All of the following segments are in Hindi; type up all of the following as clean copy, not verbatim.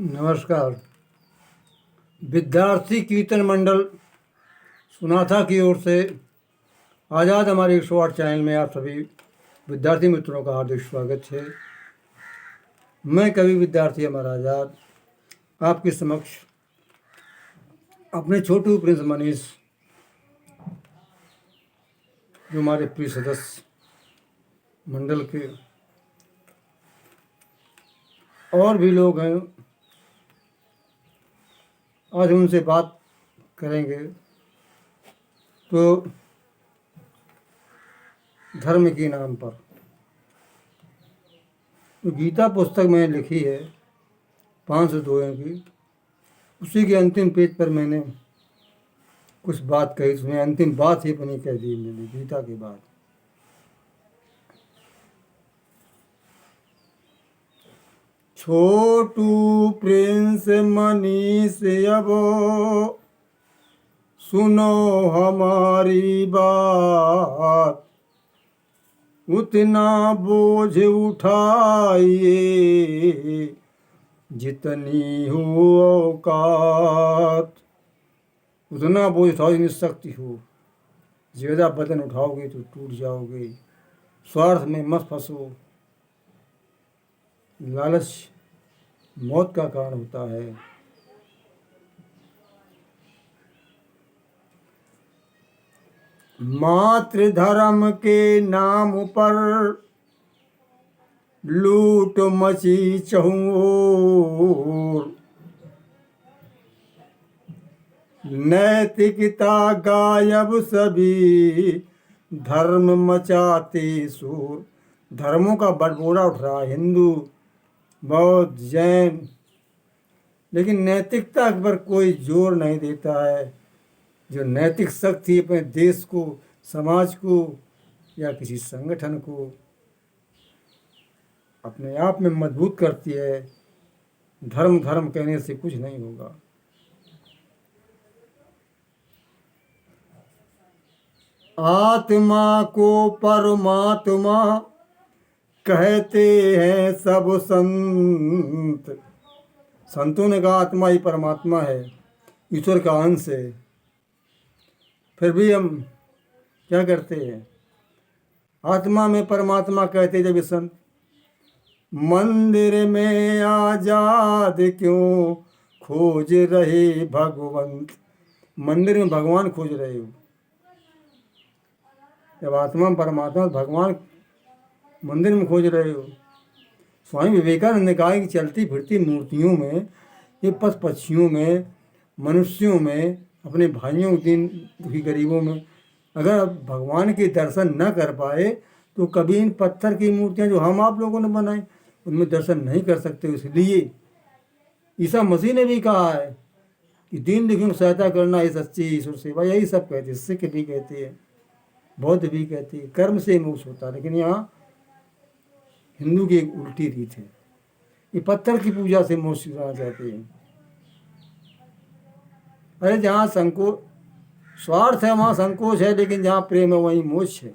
नमस्कार। विद्यार्थी कीर्तन मंडल सुनाथा की ओर से आज़ाद हमारे 108 चैनल में आप सभी विद्यार्थी मित्रों का हार्दिक स्वागत है। मैं कवि विद्यार्थी अमर आज़ाद आपके समक्ष अपने छोटू प्रिंस मनीष, जो हमारे प्रिय सदस्य मंडल के और भी लोग हैं, आज उनसे बात करेंगे। तो धर्म के नाम पर तो गीता पुस्तक मैंने लिखी है 502 की, उसी के अंतिम पेज पर मैंने कुछ बात कही। उसमें अंतिम बात ही अपनी कह दी मैंने गीता के बाद। छोटू प्रिंस मनीष अब सुनो हमारी बात, उतना बोझ उठाइए जितनी हो औकात। उतना बोझ उठाओ जितनी शक्ति हो। ज़्यादा वजन उठाओगे तो टूट जाओगे। स्वार्थ में मत फंसो। लालच मौत का कारण होता है। मातृ धर्म के नाम पर लूट मची चहुं ओर, नैतिकता गायब सभी धर्म मचाते शोर। धर्मों का बटबोरा उठ रहा है, हिंदू बौद्ध जैन, लेकिन नैतिकता पर कोई जोर नहीं देता है। जो नैतिक शक्ति अपने देश को, समाज को या किसी संगठन को अपने आप में मजबूत करती है, धर्म धर्म कहने से कुछ नहीं होगा। आत्मा को परमात्मा कहते हैं सब संत। संतों ने कहा आत्मा ही परमात्मा है, ईश्वर का अंश है। फिर भी हम क्या करते हैं? आत्मा में परमात्मा कहते जब संत। मंदिर में आजाद क्यों खोज रहे भगवंत। मंदिर में भगवान खोज रहे हो। जब आत्मा परमात्मा भगवान मंदिर में खोज रहे हो। स्वामी विवेकानंद ने कहा कि चलती फिरती मूर्तियों में, ये पशु पक्षियों में, मनुष्यों में, अपने भाइयों दिन दुखी गरीबों में अगर आप भगवान के दर्शन न कर पाए तो कभी इन पत्थर की मूर्तियां जो हम आप लोगों ने बनाई उनमें दर्शन नहीं कर सकते। इसलिए ईसा मसीह ने भी कहा है कि दीन दुखियों की सहायता करना ये सच्ची ईश्वर सेवा। यही सब कहते हैं, सिख भी कहते हैं, बौद्ध भी कहते हैं, कर्म से मोक्ष होता है। लेकिन यहाँ हिंदू की एक उल्टी रीत है, ये पत्थर की पूजा से मोक्ष पाना चाहते हैं। अरे जहाँ स्वार्थ है वहाँ संकोच है, लेकिन जहाँ प्रेम है वहीं मोक्ष है।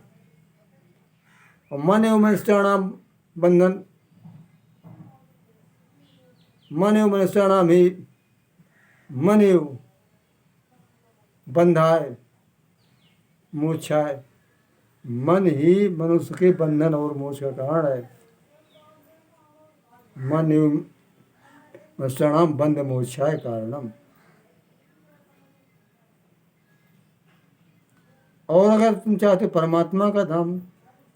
और मन एवं मनुष्याणाम बंधन, मन एवं मनुष्याणाम ही मन एवं बंधाय मोक्षाय। मन ही मनुष्य के बंधन और मोक्ष का कारण है। मन एवं मनुष्याणाम बंध मोक्षाय कारणम। और अगर तुम चाहते हो परमात्मा का धाम,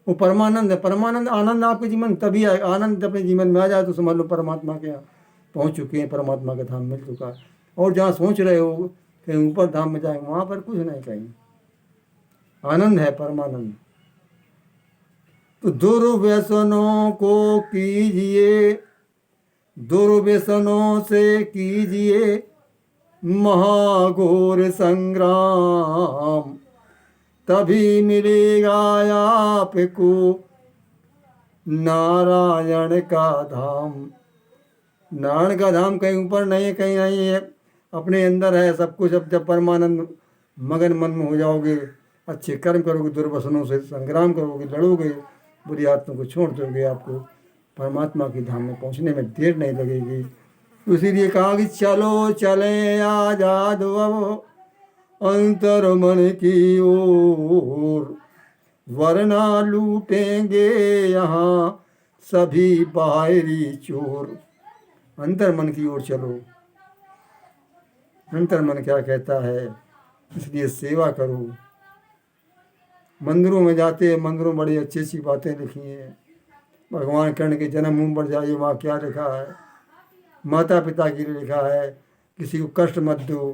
वो परमानंद है। परमानंद आनंद आपके जीवन तभी आए, आनंद अपने जीवन में आ जाए तो समझ लो परमात्मा के यहाँ पहुँच चुके हैं, परमात्मा का धाम मिल चुका है। और जहाँ सोच रहे हो कहीं ऊपर धाम में जाएंगे, वहाँ पर कुछ नहीं कहीं आनंद है, परमानंद। तो दुर्व्यसनों को कीजिए, दुर्व्यसनों से कीजिए महाघोर संग्राम, तभी मिलेगा आपको नारायण का धाम। नारायण का धाम कहीं ऊपर नहीं है, कहीं नहीं है, अपने अंदर है सब कुछ। अब जब परमानंद मगन मन में हो जाओगे, अच्छे कर्म करोगे, दुर्व्यसनों से संग्राम करोगे, लड़ोगे, बुरी आदतों को छोड़ दोगे, आपको परमात्मा की धाम में पहुंचने में देर नहीं लगेगी। इसीलिए कहा कि चलो चले आजाद अब अंतर मन की ओर, वरना लूटेंगे यहाँ सभी बाहरी चोर। अंतर मन की ओर चलो। अंतर मन क्या कहता है, इसलिए सेवा करो। मंदिरों में जाते हैं, मंदिरों में बड़ी अच्छी अच्छी बातें लिखी हैं। भगवान कृष्ण के जन्मभूमि पर जाइए, वहाँ क्या लिखा है, माता पिता के लिए लिखा है, किसी को कष्ट मत दो,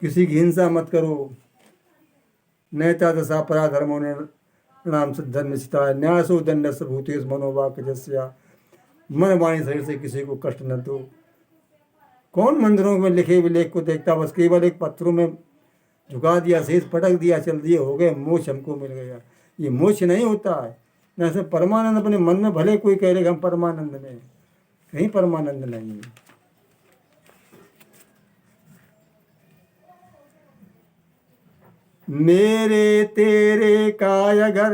किसी की हिंसा मत करो। नैता दशा परा धर्मो नाम से धर्म चिता है, न्यासो दंड भूतेश मनोवाक जस्या। मन वाणी शरीर से किसी को कष्ट न दो। कौन मंदिरों में लिखे हुए लेख को देखता, बस केवल एक पत्थरों में झुका दिया, शीश पटक दिया, चल दिए, हो गए, मोक्ष हमको मिल गया। ये मोक्ष नहीं होता है। न से परमानंद अपने मन में, भले कोई कह रहे हम परमानंद में, कहीं परमानंद नहीं है। मेरे तेरे का अगर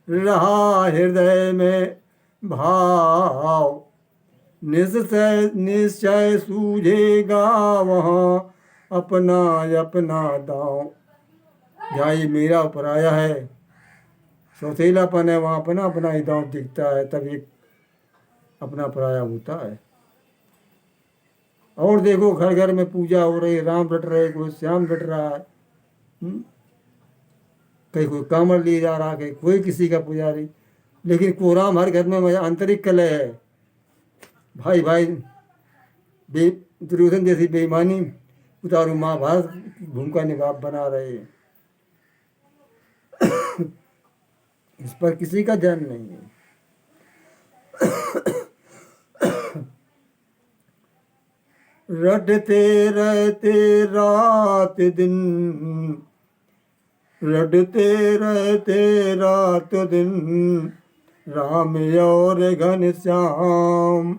रहा हृदय में भाव, निश्चय निश्चय सूझेगा वहाँ अपना अपना दांव। जहाँ ये मेरा पराया है, सौतेलापन है, वहाँ अपना अपना ही दांव दिखता है, तब ये अपना पराया होता है। और देखो, घर घर में पूजा हो रही, राम रट रहे, कोई श्याम रट रहा है, कहीं कोई कामड़ लिए जा रहा है, कोई किसी का पुजारी, लेकिन कोराम हर घर में आंतरिक कलह है। भाई भाई दुर्योधन जैसी बेईमानी उतारू महाभारत भूमिका निभा बना रहे हैं। इस पर किसी का ध्यान नहीं है। रटते रहते रात दिन, रटते रहते रात दिन, राम और घनश्याम,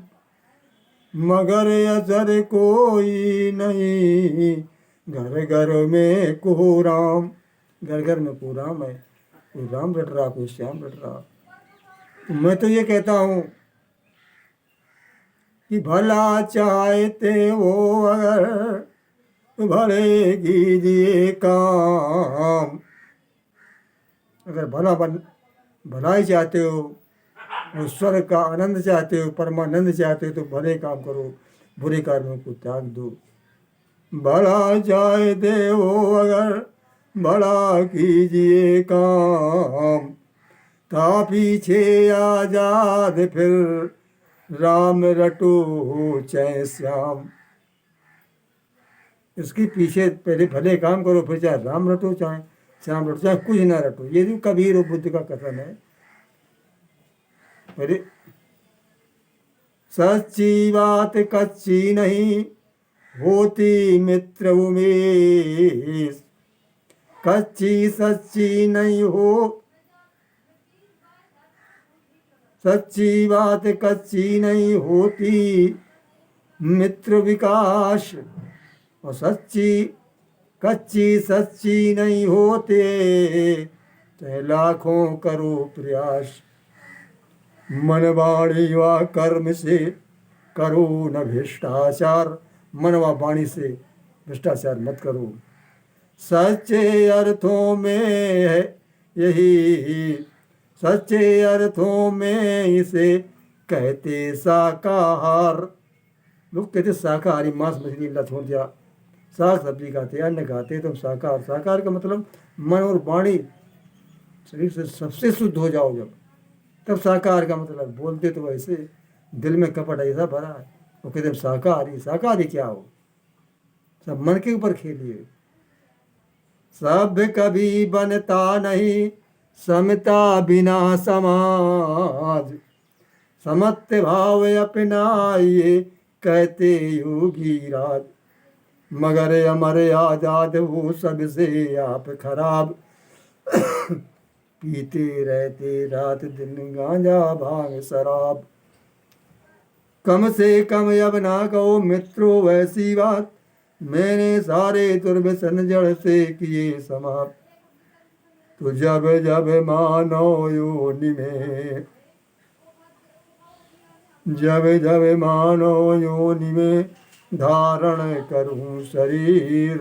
मगर असर कोई नहीं, घर घर में कोहराम। घर घर में कोहराम है, कोई राम रट रहा, कोई श्याम रट रहा। तो मैं तो ये कहता हूँ कि भला चाहते हो अगर तो भले कीजिए काम। अगर भलाई चाहते हो, और स्वर्ग का आनंद चाहते हो, परमानंद चाहते हो, तो भले काम करो, बुरे कर्मों को त्याग दो। भला चाहते हो अगर भला कीजिए काम, ता पीछे आजाद फिर राम रटो चाहे श्याम। इसके पीछे पहले भले काम करो, फिर चाहे राम रटो चाहे श्याम रटो, चाहे कुछ ना रटो। ये भी कबीर और बुद्ध का कथन है। अरे सच्ची बात कच्ची नहीं होती मित्र उमेश, कच्ची सच्ची नहीं हो, सच्ची बात कच्ची नहीं होती मित्र विकास, और कच्ची सच्ची नहीं होते, चाहे लाखों करो प्रयास। मन वाणी व कर्म से करो न भ्रष्टाचार, मन व वाणी से भ्रष्टाचार मत करो। सच्चे अर्थों में है यही, सच्चे अर्थों में इसे कहते शाकाहार। लोग कहते शाकाहारी, मांस मछली अंडा छोड़ दिया, साग सब्जी खाते, अन्न खाते, तुम शाकाहार। शाकाहार का मतलब मन और वाणी शरीर से सबसे शुद्ध हो जाओ जब, तब शाकाहार का मतलब। बोलते तो वैसे, दिल में कपट ऐसा भरा है, वो कहते शाकाहारी। शाकाहारी क्या हो, सब मन के ऊपर खेलिए। सब कभी बनता नहीं समता बिना समाज, समत्य भाव अपनाइए कहते योगी राज। मगर अमर आजाद वो सबसे आप खराब, पीते रहते रात दिन गांजा भांग शराब। कम से कम अब ना कहो मित्रों वैसी बात, मैंने सारे दुर्व्यसन जड़ से किए समाप्त। तो जब जब मानो योनि में जब जब मानो योनि में धारण करूं शरीर,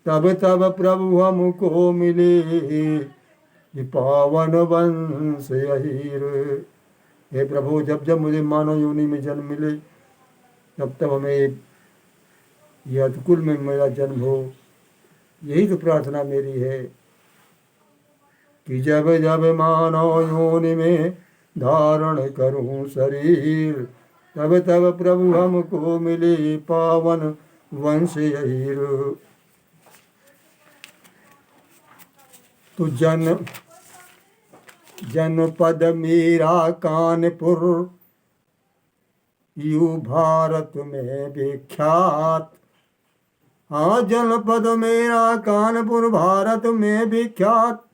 तब तब प्रभु हमको मिले ये पावन वंश अहीर। हे प्रभु, जब जब मुझे मानव योनि में जन्म मिले, तब तब हमें यदकुल में मेरा जन्म हो। यही तो प्रार्थना मेरी है कि जब जब मानव योनि में धारण करूं शरीर, तब तब प्रभु हमको मिले पावन वंश अहीर। तो जनपद मेरा कानपुर, यू भारत में विख्यात। हाँ, जनपद मेरा कानपुर भारत में विख्यात,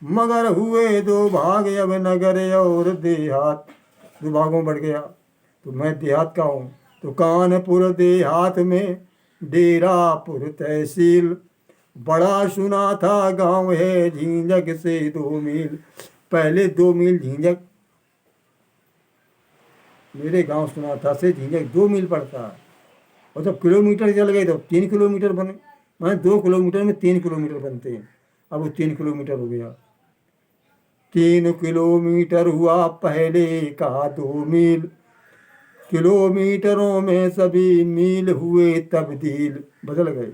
मगर हुए दो भाग अब नगर और देहात। दो भागों में बढ़ गया, तो मैं देहात का हूँ। तो कानपुर देहात में डेरापुर तहसील, बड़ा सुना था गांव है झींझक से 2 मील। पहले 2 मील झींझक मेरे गांव सुना था से झींझक 2 मील पड़ता है। और जब किलोमीटर चल गए तो 3 किलोमीटर बने। मैंने 2 किलोमीटर में 3 किलोमीटर बनते हैं। अब वो 3 किलोमीटर हो गया। 3 किलोमीटर हुआ पहले का 2 मील, किलोमीटरों में सभी मील हुए तब्दील, बदल गए।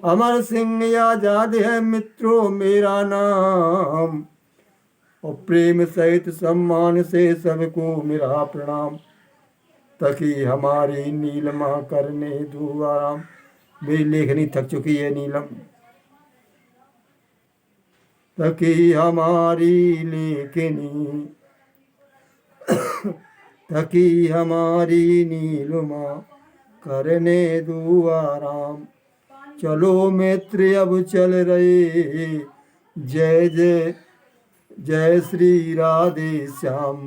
अमर सिंह आजाद है मित्रों मेरा नाम, और प्रेम सहित सम्मान से सबको मेरा प्रणाम। ताकि हमारी नीलमा करने दो आराम। मेरी लेखनी थक चुकी है नीलम। ताकि हमारी लेखनी ताकि हमारी नीलमा करने दो आराम। चलो मित्र अब चल रहे, जय जय जय श्री राधे श्याम।